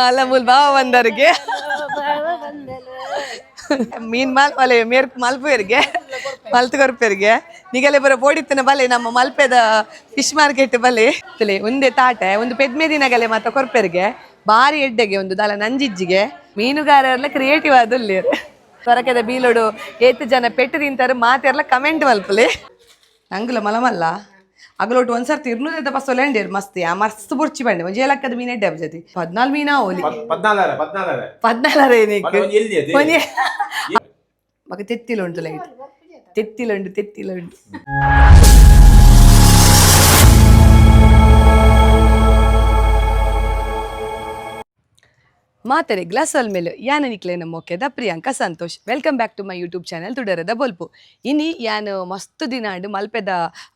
ಅಲ್ಲ ಮೂಲ್ ಬಾವ ಬಂದವ್ರಿಗೆ ಮೀನ್ ಮಾಲ್ ಅಲೆ ಮೇರ್ ಮಲ್ಪೆರಿಗೆ ಮಲ್ತು ಕೊರ್ಪೆರಿಗೆ ನಿಗಲೆ ಬರೋ ಬೋಡಿತ್ತಿನ ಬಲೆ ನಮ್ಮ ಮಲ್ಪೆದ ಫಿಶ್ ಮಾರ್ಕೆಟ್ ಬಲೆ ಒಂದೇ ತಾಟೆ ಒಂದು ಪೆದ್ಮೆ ದಿನಗಲೆ ಮಾತ ಕೊರ್ಪೆರಿಗೆ ಬಾರಿ ಎಡ್ಡೆಗೆ ಒಂದು ದಲ ನಂಜಿಜ್ಜಿಗೆ ಮೀನುಗಾರರೆಲ್ಲ ಕ್ರಿಯೇಟಿವ್ ಆದಲ್ಲಿ ಸೊರಕೆದ ಬೀಲೋಡು ಏತ್ ಜನ ಪೆಟ್ಟು ತಿಂತಾರೆ ಮಾತೆಲ್ಲ ಕಮೆಂಟ್ ಮಲ್ಪಲೆ ನಂಗುಲ ಮಲಮಲ್ಲ ಅಗಲೋಟು ಒಂದ್ಸರ್ತಿ ಇರ್ನೂರ ಬಸ್ಸಲ್ಲಿ ಎಂಡೇರು ಮಸ್ತಿ ಆ ಮಸ್ತ್ ಬುರ್ಚಿ ಬಂಡೆ ಒಂಜೆ ಲಕ್ಕದ ಮೀನು ಎಡ್ಡೆ ಜೊತೆ 14 ಮೀನಾ ಓಲಿ 14 ಏನಕ್ಕೆ ಮಗ ತೆತ್ತಿಲುಂಟು ಲೈಟ್ ತೆತ್ತಿಲುಂಟು ಮಾತರೆ ಗ್ಲಾಸಲ್ ಮೇಲೆ ಯಾನ ನಿಕ್ಲೆ ನಮ್ಮ ಮೊಕ್ಕೆದ Priyanka Santosh welcome back to my YouTube channel ತುಡರದ ಬೊಲ್ಪು ಇನಿ ಯಾನು ಮಸ್ತ್ ದಿನಾಂಡು ಮಲ್ಪೆದ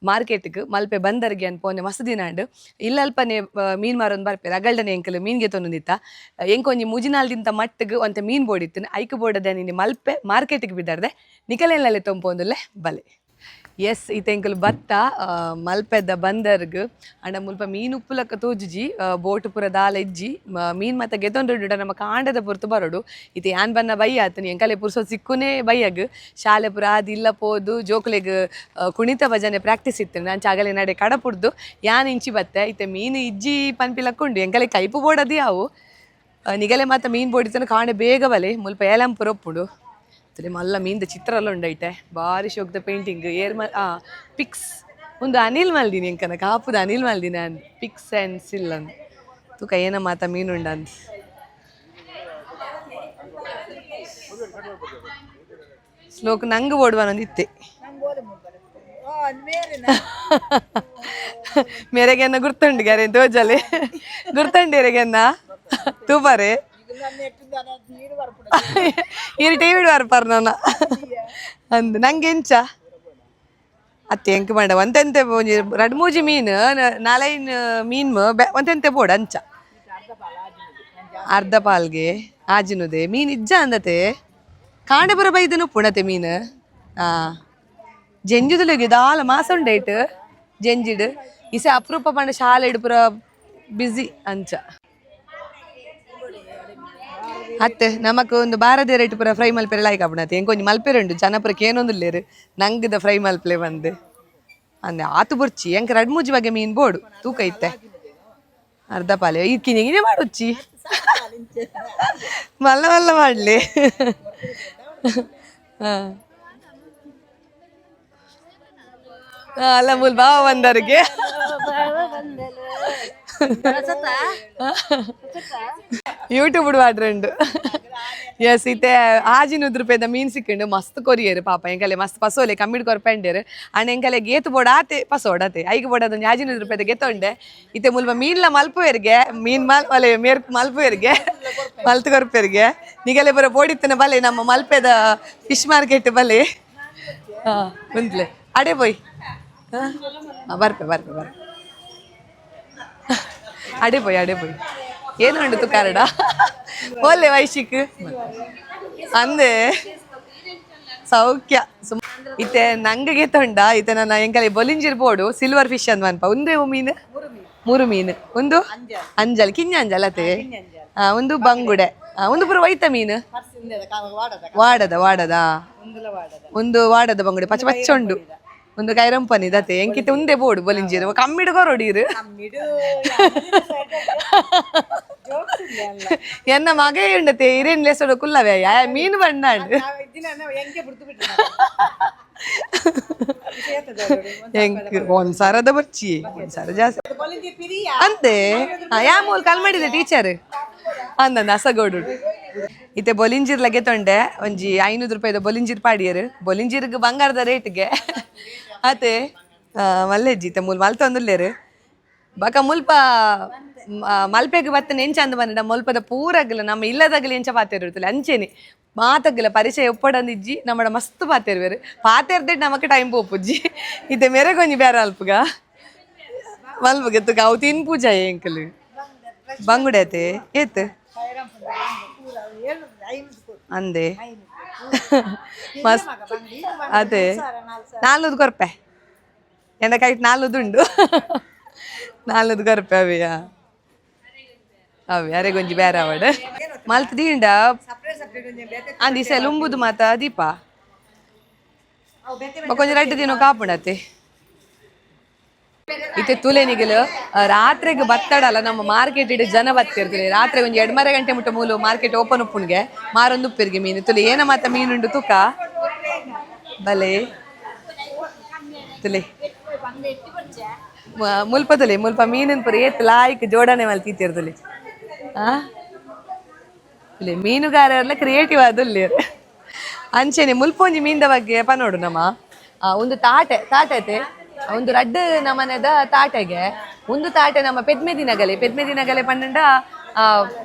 ಮಾರ್ಕೆಟ್ಗೆ ಮಲ್ಪೆ ಬಂದರ್ಗೆ ಅನ್ಪೋನೆ ಮಸ್ತ್ ದಿನಾಂಡು ಇಲ್ಲಲ್ಪನೆ ಮೀನು ಮಾರೊಂದು ಬರ್ಪೇರು ಅಗಲ್ಡನೆ ಎಂಕಲು ಮೀನ್ಗೆ ತೊಂದಿತ್ತ ಎಂಕೊಂಜಿ ಮುಜಿನಾಲ್ದಿಂತ ಮಟ್ಟಿಗೆ ಒಂತೆ ಮೀನು ಬೋಡಿತ್ತು ಐಕು ಬೋಡದೆ ನಿನ್ನೆ ಮಲ್ಪೆ ಮಾರ್ಕೆಟ್ಗೆ ಬಿದ್ದಾರ್ದೆ ನಿಕಲೆಲ್ಲೇ ತೊಂಪೊಂದುಲ್ಲೆ ಬಲೆ ಎಸ್ ಈತೆಂಕಲು ಬತ್ತ ಮಲ್ಪೆದ ಬಂದರ್ಗ್ ಅಂಡ ಮುಲ್ಪ ಮೀನು ಉಪ್ಪುಲಕ್ಕ ತೋಜುಜಿ ಬೋಟ್ ಪುರ ದಾಲ ಇಜ್ಜಿ ಮೀನು ಮತ್ತೆ ಗೆತೊಂಡು ನಮ್ಮ ಕಾಂಡದ ಪುರತು ಬರೋಡು ಇದು ಯಾನ್ ಬನ್ನ ಬೈ ಆತನಿ ಎಂಕಲೆ ಪುರ್ಸೋ ಸಿಕ್ಕುನೇ ಬೈಯಗ್ ಶಾಲೆ ಪುರ ಅದು ಇಲ್ಲ ಪೋದು ಜೋಕ್ಲೆಗ್ ಕುಣಿತ ಭಜನೆ ಪ್ರಾಕ್ಟೀಸ್ ಇತ್ತು ನಾನು ಚಾಗಲೆ ನಡೆ ಕಡಪುಡ್ದು ಯಾನ್ ಇಂಚಿ ಬತ್ತೆ ಈತೆ ಮೀನು ಇಜ್ಜಿ ಪನ್ಪಿಲಕ್ಕೊಂಡು ಎಂಕಲೆ ಕೈಪು ಬೋಡದು ಯಾವು ನಿಗಲೆ ಮಾತ ಮೀನು ಬೋಡಿತನ ಕಾಣೆ ಬೇಗ ಬಲೆ ಮುಲ್ಪ ಏಲಂ ಪುರ ಒಪ್ಪುಡು ಮಲ್ಲ ಮೀನ್ದ ಚಿತ್ರ ಎಲ್ಲ ಉಂಡೈತೆ ಭಾರಿ ಶೋಕ್ದ ಪೇಂಟಿಂಗ್ ಪಿಕ್ಸ್ ಒಂದು ಅನಿಲ್ ಮಲ್ದಿನಿ ಎಂಕನ ಕಾಪುದ ಅನಿಲ್ ಮಲ್ದಿನಿ ಅಂದ್ ಪಿಕ್ಸ್ ಆ್ಯಂಡ್ ಸಿಲ್ ಅಂದ್ ತೂಕ ಏನ ಮಾತ ಮೀನುಂಡ ಅಂದ್ ಸ್ಲೋಕ್ ನಂಗೆ ಓಡುವನೊಂದಿತ್ತೆ ಮೇರೆಗೆನ್ನ ಗುರ್ತುಂಡು ಗ್ಯಾರೆ ತೋಜಲೆ ಗುರ್ತುಂಡೇರೆಗೆನ್ನ ತೂಬಾರೆ ಇರು ಟಿವಿ ಬರ್ಪಾರ ನನ್ನ ಅಂದ್ ನಂಗೆ ಎಂಚ ಅತ್ತೆ ಎಂಕ್ ಮಾಡ ಒಂತೆಂತೆ ರಡ್ ಮೂಜಿ ಮೀನು ನಾಲೈನ್ ಮೀನ್ ಒಂತೆಂತೆ ಬೋಡ ಅಂಚ ಅರ್ಧ ಪಾಲ್ಗೆ ಆಜಿನುದೆ ಮೀನು ಇಜ್ಜ ಅಂದತೆ ಕಾಂಡೆ ಬರ ಬೈದನು ಪುಣತೆ ಮೀನು ಜಂಜಿದುಲೆಗೆ ದಾಲ ಮಾಸ ಉಂಡೈಟ್ ಜಂಜಿಡ್ ಇಸೆ ಅಪರೂಪ ಪಂಡ ಶಾಲೆ ಇಡು ಪುರ ಬಿಸಿ ಅಂಚ ಅತ್ತೆ ನಮಕ್ ಒಂದು ಬಾರದೆ ರೇಟ್ ಪುರ ಫ್ರೈ ಮಲ್ಪೆರೆ ಲಾಯ್ಕ್ ಆಪಣತೆ ಎಂಕೊಂಜಿ ಮಲ್ಪೆರೆ ಉಂಡು ಜನಪುರಕ್ಕೆ ಏನೊಂದುಲ್ಲೇರು ನಂಗದ ಫ್ರೈ ಮಲ್ಪಲೆ ಬಂದು ಅಂದೆ ಆತು ಬುರ್ಚಿ ಎಂಕ ರಡ್ ಮೂಜಿ ಬಗೆ ಮೀನು ಬೋಡು ತೂಕ ಇತ್ತೆ ಅರ್ಧ ಪಾಲೆ ಈ ಕಿನಿಗಿನೇ ಮಾಡುಚ್ಚಿ ಮಲ್ಲ ಮಲ್ಲ ಮಾಡ್ಲಿ ಅಲ್ಲ ಮೂಲ್ ಬಾವ ಬಂದವ್ರಿಗೆ ಯೂಟ್ಯೂಬ್ ಮಾಡ್ರಂಡು ಎಸ್ ಇತ್ತೆ ಆಜಿನ ರೂಪಾಯಿದ ಮೀನು ಸಿಕ್ಕಂಡು ಮಸ್ತ್ ಕೊರಿಯರು ಪಾಪ ಎಂಕಲೆ ಮಸ್ತ್ ಪಸೋಲೆ ಕಮ್ಮಿಡ್ ಕೊರ್ಪೆಂಡೇರು ಅಣ್ಣ ಎಂಕಲೆ ಗೇತು ಬೋಡ ಆತೆ ಪಸೋಡತೆ ಐಗೆ ಬೋಡದೊಂದು ಆಜಿನ ರೂಪಾಯಿದ ಗೆತ್ತೊಂಡೆ ಇತ್ತೆ ಮುಲ್ಪ ಮೀನ್ಲ ಮಲ್ಪುವೆರ್ಗೆ ಮೀನ್ ಅಲೆ ಮೇರ್ ಮಲ್ಪುವೆರ್ಗೆ ಮಲ್ತು ಕೊರ್ಪೆರ್ಗೆ ನಿಗಲೆ ಬರೋ ಬೋಡಿತ್ತಿನ ಬಲೆ ನಮ್ಮ ಮಲ್ಪೆದ ಫಿಶ್ ಮಾರ್ಕೆಟ್ ಬಲೆ ಉಂತ್ಲೆ ಅಡೆ ಪೋಯ್ ಬರ್ಪೆ ಅಡೆ ಪೋಯ್ ಏನು ಉಂಡು ತುಕಾರಡ ಓಲೆ ವೈಶಿಕ್ ಅಂದೆ ಸೌಖ್ಯ ಇತ್ತೆ ನಂಗೆ ತೊಂಡ ಇತ್ತೆ ನನ್ನ ಎಂಕಲೆ ಬೊಲಿಂಜಿರ್ಬೋಡು ಸಿಲ್ವರ್ ಫಿಶ್ ಅಂದ್ ಮನ್ಪ ಒಂದೇ ಮೀನು 3 ಮೀನು ಒಂದು ಅಂಜಲ್ ಕಿಂಜ ಅಂಜಲ್ ಅತೆ ಒಂದು ಬಂಗುಡೆ ಒಂದು ಪುರ ವೈತ ಮೀನು ವಾಡದ ಒಂದು ವಾಡದ ಬಂಗುಡೆ ಪಚ್ಚ ಉಂಡು ಒಂದು ಕೈರಂಪನಿ ದತೆ ಎಂಕಿತೆ ಉಂದೆ ಬೋಡು ಬೊಲಿಂಜಿರು ಕಮ್ಮಿಡು ಕೊರೊಡೀರು ಎನ್ನ ಮಗ ಉಂಡತೆ ಇರೇನ್ ಲೆಸೋಡು ಕುಲ್ಲವೇ ಮೀನು ಬಣ್ಣಾಂಡು ಒಂದ್ಸಾರದ ಬರ್ಚಿ ಒಂದ್ಸಾರ ಜಾಸ್ತಿ ಅಂತೆ ಯಾ ಮೂಲ ಕಾಲ್ ಮಾಡಿದೆ ಟೀಚರ್ ಅಂದ ಹಸಗೋಡು ಇತ್ತೆ ಬೊಲಿಂಜಿರ್ಲಗೆ ತೊಂಡೆ ಒಂಜಿ 500 ರೂಪಾಯಿದ ಬೊಲಿಂಜಿರ್ ಪಾಡಿಯರು ಬೊಲಿಂಜಿರ್ಗೆ ಬಂಗಾರದ ರೇಟ್ಗೆ ಅತೆ ಮಲ್ಲೆಜ್ಜಿ ಇತ್ತೆ ಮೂಲ್ ಮಲ್ತೊಂದುಲ್ಲೇರು ಬಕ ಮುಲ್ಪ ಮಲ್ಪೆಗೆ ಬತ್ತನೆ ಎಂಚ ಅಂದ ಬಂದ ಮುಲ್ಪದ ಪೂರಗ್ಲ ನಮ್ಮ ಇಲ್ಲದಾಗಲಿ ಎಂಚ ಪಾತೆರಿರ್ತಲ್ಲ ಅಂಚೆನೆ ಮಾತಗ್ಲ ಪರಿಚಯ ಒಪ್ಪಡಂದಿಜ್ಜಿ ನಮ್ಮಡ ಮಸ್ತ್ ಪಾತೆರ್ವೇರು ಪಾತೆರ್ದೆ ನಮಕ್ ಟೈಮ್ ಪೋಪುಜ್ಜಿ ಇತ್ತೆ ಮೆರೆಗೊಂಜಿ ಬೇರೆ ಅಲ್ಪಗ ಮಲ್ಪಗೆ ತುಗ ಅವು ತಿನ್ ಪೂಜಾ ಎಂಕಲ್ ಬಂಗುಡೆ ಆತೆ ಏತ್ ಅಂದೆ ಮಸ್ತ್ ಅದೇ 400 ಕೊರ್ಪೆ ಎಂಡ ಕೈಟ್ 400 ಉಂಡು 400 ಕೊರ್ಪೆ ಅವೆಯಾ ಅವು ಯಾರಿಗೊಂಜಿ ಬೇರೆ ಅವಡು ಮಲ್ತ್ ದೀಂಡ ಅಂದಿ ಸೆಲುಂಬುದು ಮಾತ ದೀಪ ಕೊಂಚ ರಡ್ಡು ದಿನ ಕಾಪುಣತೆ ಇತ್ತೆ ತುಲೆನಿಗಲು ರಾತ್ರಿಗೆ ಬತ್ತಡಲ್ಲ ನಮ್ಮ ಮಾರ್ಕೆಟ್ ಇಡ್ ಜನ ಬತ್ತಿರ್ತೀರಿ ರಾತ್ರಿ ಒಂಜಿ 2:30 ಮುಟ್ಟ ಮೂಲು ಮಾರ್ಕೆಟ್ ಓಪನ್ ಉಪ್ಪುನ್ಗೆ ಮಾರೊಂದು ಉಪ್ಪಿರ್ಗೆ ಮೀನು ತುಲೆ ಏನ ಮಾತ ಮೀನುಂಡು ತೂಕ ಬಲೆ ತುಲೆ ಮುಲ್ಪ ತುಲೆ ಮುಲ್ಪ ಮೀನಿನ ಪುರ ಏತ್ ಲಾಯ್ಕ್ ಜೋಡಣೆ ಮಲ್ತಿ ತೀರ್ದುಲಿ ತುಲೆ ಮೀನುಗಾರರೆಲ್ಲ ಕ್ರಿಯೇಟಿವ್ ಆದಲ್ಲಿ ಅಂಚೆನೆ ಮುಲ್ಪೊಂಜಿ ಮೀನ್ದ ಬಗ್ಗೆ ಪನೋಡು ನಮ್ಮ ಒಂದು ತಾಟೆ ಐತೆ ಒಂದು ರಡ್ಡು ನಮನೆದ ತಾಟೆಗೆ ಒಂದು ತಾಟೆ ನಮ್ಮ ಪೆದ್ಮೆದಿನಗಲೆ ಪಂಡ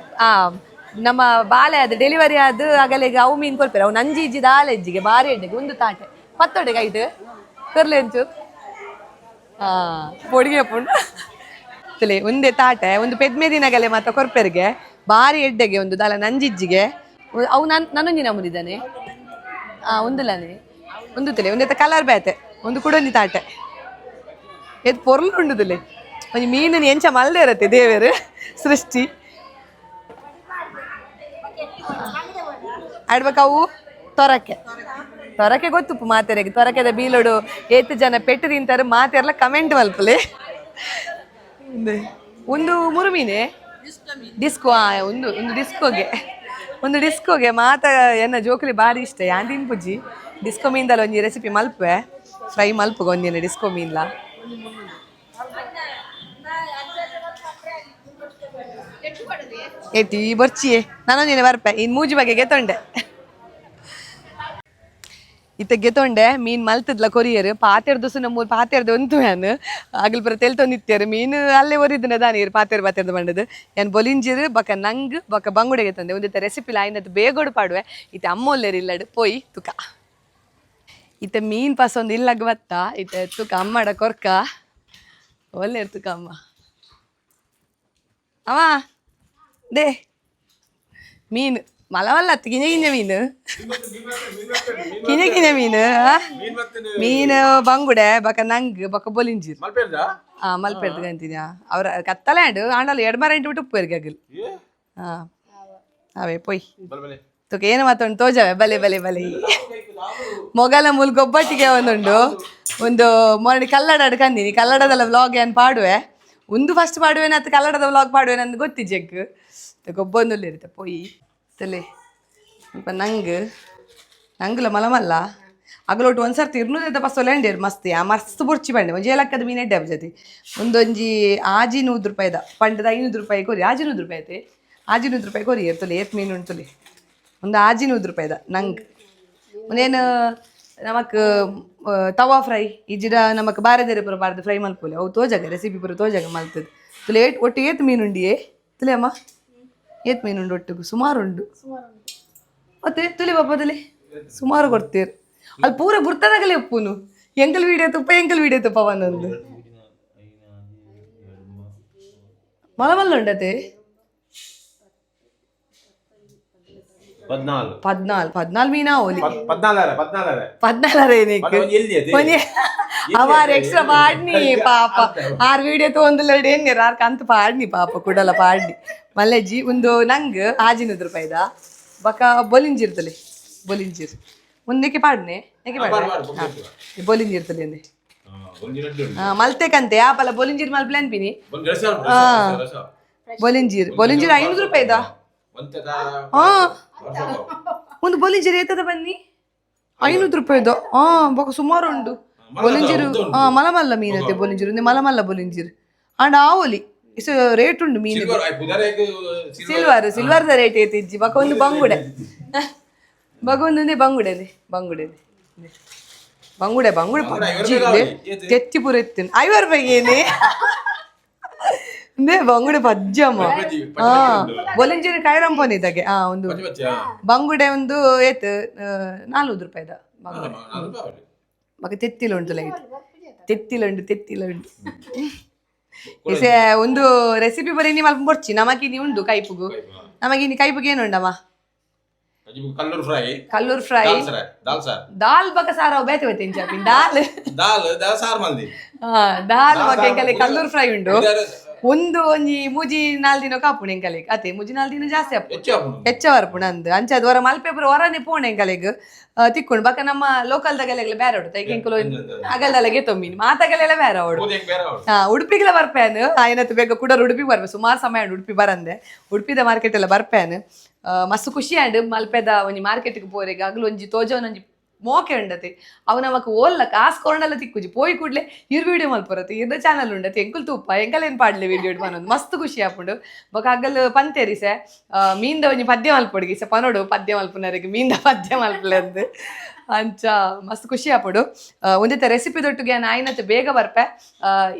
ನಮ್ಮ ಬಾಲೆ ಅದು ಡೆಲಿವರಿ ಆದ ಅಗಲೆಗೆ ಅವು ಮೀನು ಕೊಡ್ತಾರೆ ಅವು ನಂಜಿ ಇಜ್ಜಿದ ಆಲೆಜ್ಜಿಗೆ ಬಾರಿ ಎಡ್ಡೆಗೆ ಒಂದು ತಾಟೆ ಪತ್ತೊಡೆಗೆ ಐಟು ಕರ್ಲೆ ಅಂಚು ಪೊಡಿಗೆ ಪುಂಡು ತಲೆ ಒಂದೇ ತಾಟೆ ಒಂದು ಪೆದ್ಮೆದಿನಗಲೆ ಮತ್ತು ಕೊರ್ಪೆರ್ಗೆ ಬಾರಿ ಎಡ್ಡೆಗೆ ಒಂದು ದಾಲ ನಂಜಿಜ್ಜಿಗೆ ಅವು ನನ್ನೊಂದಿನ ಮುರಿದಾನೆ ಒಂದುಲನೆ ಒಂದು ತಲೆ ಒಂದೇ ಕಲರ್ ಬ್ಯಾತೆ ಒಂದು ಕುಡೊಂದಿ ತಾಟೆ ಎದ್ ಪೊರ್ಲು ಉಂಡುದಿಲ್ಲ ಒಂದು ಮೀನಿನ ಎಂಚ ಮಲ್ದೆ ಇರತ್ತೆ ದೇವರು ಸೃಷ್ಟಿ ಆಡ್ಬೇಕವು ತೊರಕೆ ಗೊತ್ತುಪ್ಪು ಮಾತೆರೆಗೆ ತೊರಕೆದ ಬೀಲೋಡು ಏತು ಜನ ಪೆಟ್ಟು ತಿಂತಾರೆ ಮಾತೆರ್ಲ ಕಮೆಂಟ್ ಮಲ್ಪಲೆ ಒಂದು ಮುರುಮೀನೆ ಡಿಸ್ಕೋ ಒಂದು ಡಿಸ್ಕೋಗೆ ಮಾತ ಎನ್ನ ಜೋಕುಲಿ ಭಾರಿ ಇಷ್ಟ ಯಾಂದಿನ ಪುಜ್ಜಿ ಡಿಸ್ಕೋ ಮೀನ್ದಲ್ಲ ಒಂಜಿ ರೆಸಿಪಿ ಮಲ್ಪೆ ಫ್ರೈ ಮಲ್ಪುಗ ಒಂದಿನ ಡಿಸ್ಕೋ ಮೀನ್ಲ ಏತಿ ಬರ್ಚಿಯೇ ನಾನೊಂದಿನ ಬರ್ಪೆ ಇನ್ನು ಮೂಜಿ ಬಗ್ಗೆ ಗೆತ್ತೊಂಡೆ ಇತ್ತ ಗೆತ್ತೊಂಡೆ ಮೀನು ಮಲ್ತದ್ಲ ಕೊರಿಯರ್ ಪಾತೆರ್ದು ನಮ್ಮ ಪಾತೆರ್ದು ಒಂದು ನಾನು ಆಗಲ್ ಬರ ತೆಲ್ತೊಂದಿತ್ತೇರು ಮೀನು ಅಲ್ಲೇ ಒರಿದನ ದಾನೀರು ಪಾತೆರ್ದು ಬಂಡದು ಏನು ಬೊಲಿಂಜಿರು ಬಕ ನಂಗ್ ಬಕ ಬಂಗುಡೆಗೆ ತಂದೆ ಒಂದಿತ್ತ ರೆಸಿಪಿ ಆಯ್ನದು ಬೇಗೋಡು ಪಾಡುವೆ ಇತ್ತ ಅಮ್ಮೊಲ್ಲೇರು ಇಲ್ಲಡು ಪೋಯಿ ತುಕ ಇತ್ತ ಮೀನು ಪಾಸ ಒಂದು ಇಲ್ಲಾಗ ಬತ್ತ ಇತ್ತ ತುಕ ಅಮ್ಮಡ ಕೊರ್ಕ ಒಳ್ಳೆ ತುಕ ಅಮ್ಮ ಅವ ದೇ ಮೀನು ಮಲವಲ್ಲತ್ತು ಗಿಂಜ ಮೀನು ಮೀನು ಮೀನು ಬಂಗುಡೆ ಬಕ ನಂಗ್ ಬಕ ಬೊಲಿಂಜೀರ್ ಮಲ್ಪೆರ್ದು ಅಂತೀನಿ ಅವ್ರ ಕತ್ತಲಾಂಡು ಆಂಡಲು 2:30 ಬಿಟ್ಟು ಉಪ್ಪು ಆಗಲ್ ಅವೇ ಪೊಯ್ ತುಕ ಏನು ಮಾತೊಂಡು ತೋಜವೆ ಬಲೆ ಮೊಗಲ ಮೂಲ್ ಗೊಬ್ಬಟ್ಟಿಗೆ ಒಂದು ಮೊರಡಿ ಕಲ್ಲಡ ಕಂದಿನಿ ಕಲ್ಲಡದಲ್ಲ ವ್ಲಾಗ್ ಏನು ಪಾಡುವೆ ಒಂದು ಫಸ್ಟ್ ಪಾಡುವೇನ ಅದು ಕಲ್ಲಡದ ವ್ಲಾಗ್ ಪಾಡುವೇನ ಅಂದು ಗೊತ್ತಿಜ್ಜೆಕ್ ಗೊಬ್ಬೊಂದುಲ್ಲ ಇರುತ್ತೆ ಪೊಯ್ ತಲೆ ಸ್ವಲ್ಪ ನಂಗುಲ ಮಲಮಲ್ಲ ಅಗಲೊಟ್ಟು ಒಂದ್ಸರ್ತಿ 200 ಪಸ್ಸೊಲೆಂಡೇರು ಮಸ್ತ್ ಮಸ್ತ್ ಬುರ್ಚಿ ಬಂಡೆ ಒಂಜಿ ಏಲಕ್ಕದ ಮೀನು ಎಡ್ಡೆ ಜೊತೆ ಒಂದೊಂಜಿ ಆಜಿ 100 ರೂಪಾಯಿದ ಪಂಡದ 500 ರೂಪಾಯಿ ಕೊರಿ ಆಜಿ 100 ರೂಪಾಯಿ ಐತೆ ಆಜಿ 100 ರೂಪಾಯಿ ಕೊರಿ ಇರ್ತಲೆ ಏತ್ ಮೀನು ಉಂಟುಲಿ ಒಂದು ಆಜಿ 100 ರೂಪಾಯಿದ ನಂಗೆ ಒಂದೇನು ನಮಕ್ ತವಾ ಫ್ರೈ ಇಜ್ಜಿಡ ನಮಕ್ ಬಾರೆದೇರೆ ಪುರ ಬಾರದು ಫ್ರೈ ಮಲ್ಪೋಲೆ ಅವು ತೋಜಾಗ ರೆಸಿಪಿ ಪುರ ತೋಜಾಗ ಮಲ್ತದೆ ತುಲೆ ಒಟ್ಟು ಏತ್ ಮೀನುಂಡಿಯೇ ತುಲೆ ಅಮ್ಮ ಏತ್ ಮೀನುಂಡು ಒಟ್ಟಿಗೂ ಸುಮಾರು ಉಂಡು ಮತ್ತೆ ತುಲಿ ಬಾಪದಲ್ಲಿ ಸುಮಾರು ಕೊಡ್ತೀರು ಅದು ಪೂರ ಬುರ್ತದಾಗಲೇ ಉಪ್ಪುನು ಎಂಕಲ್ ವೀಡಿಯೋ ತುಪ್ಪ ಒಂದೊಂದು ಮಲಮಲ್ಲ ಉಂಡತೆ 14 ಮೀನಾ ಓಲಿ 14 ಅವಾರು ಎಕ್ಸ್ಟ್ರಾ ಪಾಡ್ನಿ ಪಾಪ 6 ವೀಡಿಯೋ ತೊಂದಿಲ್ಲ ಏನ್ಯಾರು 6 ಕಂತು ಪಾಡ್ನಿ ಪಾಪ ಕುಡಲ ಪಾಡ್ನಿ ಮಲ್ಲೆಜ್ಜಿ ಒಂದು ನಂಗೆ ಆಜಿ 100 ರೂಪಾಯಿದ ಬಕ ಬೊಲಿಂಜಿರ್ತಲೆ ಬೊಲಿಂಜಿರ್ ಮುಂದಕ್ಕೆ ಪಾಡ್ನೆ ಬೊಲಿಂಜಿರ್ತಲೆ ಅಂದೆ ಮಲ್ತೆ ಕಂತೆ ಆಪಲ ಬೊಲಿಂಜಿರ್ ಮಲ್ಪಲೆ ಅನ್ಪಿನಿ ಬೊಲಿಂಜಿರ್ 500 ರೂಪಾಯಿದ ಒಂದು ಬೊಲಿಂಜಿರ್ ಏತದ ಬನ್ನಿ 500 ರೂಪಾಯಿದ ಬಕ ಸುಮಾರು ಉಂಡು ಬೊಲಿಂಜಿರು ಮಲಮಲ್ಲ ಮೀನತ್ತೆ ಬೊಲಿಂಜಿರು ಮಲಮಲ್ಲ ಬೊಲಿಂಜಿರ್ ಅಂಡ್ ಆವಲಿ ಇಷ್ಟು ರೇಟ್ ಉಂಡು ಮೀನು ಸಿಲ್ವರ್ದ ರೇಟ್ ಐತಿ ಇಜ್ಜಿ ಬಕ ಒಂದು ಬಂಗುಡೆ ತೆತ್ತಿ ಪೂರ ಎತ್ತಿನ 50 ರೂಪಾಯಿಗೆ ಏನೇ ಬಂಗುಡೆ ಪಜ್ಜಮ್ಮ ಬೊಲಿಂಜಿನ ಕೈರಂಪೋನಿ ಇದ್ದಾಗೆ ಒಂದು ಬಂಗುಡೆ ಒಂದು ಏತ್ 400 ರೂಪಾಯಿದ ಬಂಗುಡೆ ಮಗ ತೆತ್ತಿಲುಂಟು ಲೈಟ್ ತೆತ್ತಿಲುಂಡು ಒಂದು ರೆಸಿಪಿ ಬರೀ ನೀವು ಅಲ್ಪ ಬರ್ಚಿ ನಮಗಿನಿ ಉಂಡು ಕೈಪುಗು ನಮಗಿನಿ ಕೈಪುಗೆ ಏನು ಉಂಡಮ್ಮ ಕಲ್ಲೂರ್ ಫ್ರೈ ದಾಲ್ ಬಕ ಸಾರ ಬೇತೆ ಬೇತೆ ಇಂಚಾಪಿ ದಾಲ್ ಬಕ ಕಲ್ಲೂರ್ ಫ್ರೈ ಉಂಡು ಒಂದು ಒಂಜಿ ಮೂಜಿ 4 ದಿನ ಕಾಪುಣೆ ಎಂಕಲೆಗ್ ಅತೆ ಮೂಜಿ 4 ದಿನ ಜಾಸ್ತಿ ಆಪು ಹೆಚ್ಚ ಬರ್ಪುಣ ಅಂದ್ ಅಂಚ ಹೊರ ಮಲ್ಪೆ ಪುರ ಹೊರನೆ ಪೋಣೆ ಎಂಕಲೆಗ್ ತಿಕ್ಕೊಂಡು ಬಕ್ಕ ನಮ್ಮ ಲೋಕಲ್ ದಗಲೆಗ್ಲ ಬೇರೆ ಹೊಡು ತೈಗೆ ಎಂಕುಲು ಅಗಲ್ದಲ್ಲಗೆ ತೊಮ್ಮಿನಿ ಮಾತಗಲೆಲ್ಲ ಬೇರೆ ಅವಡು ಉಡುಪಿಗೆಲ್ಲ ಬರ್ಪೇನು ಆಯ್ನತ್ತು ಬೇಗ ಕೂಡ ಉಡುಪಿ ಬರ್ಪೆ ಸುಮಾರು ಸಮಯ ಉಡುಪಿ ಬರಂದೆ ಉಡುಪಿದ ಮಾರ್ಕೆಟ್ ಎಲ್ಲ ಬರ್ಪೇನು ಮಸ್ತ್ ಖುಷಿ ಆಂಡ್ ಮಲ್ಪೆದ ಒಂಜಿ ಮಾರ್ಕೆಟ್ಗೆ ಪೋರೆಗ್ ಅಗ್ಲು ಒಂಜಿ ತೋಜವನೊಂಜಿ ಮೋಕೆ ಉಂಡತಿ ಅವು ನಮಕ್ ಓಲ್ಲ ಕಾಸು ಕೊರನೆಲ್ಲ ತಿಕ್ಕುಜಿ ಪೋಯಿ ಕೂಡ್ಲೆ ಇರ್ ವಿಡಿಯೋ ಮಲ್ಪರತಿ ಇರ್ದ ಚಾನಲ್ ಉಂಡತಿ ಎಂಕುಲ್ ತೂಪ ಎಂಕಲೇನ್ ಪಾಡ್ಲೆ ವಿಡಿಯೋ ಮನೊಂದು ಮಸ್ತ್ ಖುಷಿ ಆಪುಂಡು ಬೊಕ ಅಗಲ್ ಪಂತೇರಿಸೆ ಮೀನ್ದ ಒಂಜಿ ಪದ್ಯ ಮಲ್ಪೊಡಿಗಿಸೆ ಪನೋಡು ಪದ್ಯ ಮಲ್ಪುನರಿಗೆ ಮೀನ್ದ ಪದ್ಯ ಮಲ್ಪಲೆಂದು ಅಂಚ ಮಸ್ತ್ ಖುಷಿ ಆಪುಡು ಒಂದಿತ್ತ ರೆಸಿಪಿ ದೊಟ್ಟಿಗೆ ನಾನು ಆಯ್ನತ್ತು ಬೇಗ ಬರ್ಪೆ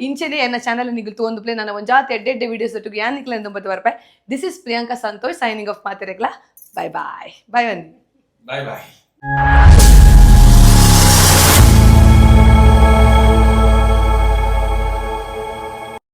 ಇಂಚೆನೆ ಎನ್ನ ಚಾನಲ್ ನಿಗಲ್ ತೋಂದುಪ್ಲೆ ನನ್ನ ಒಂಜಾತ್ ಎಡ್ಡೆ ವಿಡಿಯೋಸ್ ಒಟ್ಟಿಗೆ ಯಾನ್ ನಿಕ್ಲೆ ಎಂಬತ್ತು ಬರ್ಪೆ this is Priyanka Santosh signing off ಮಾತಿರೆಗ್ಲ ಬಾಯ್ ಬಾಯ್ ಬಾಯ್ ಬನ್ನಿ ಬಾಯ್ ಬಾಯ್.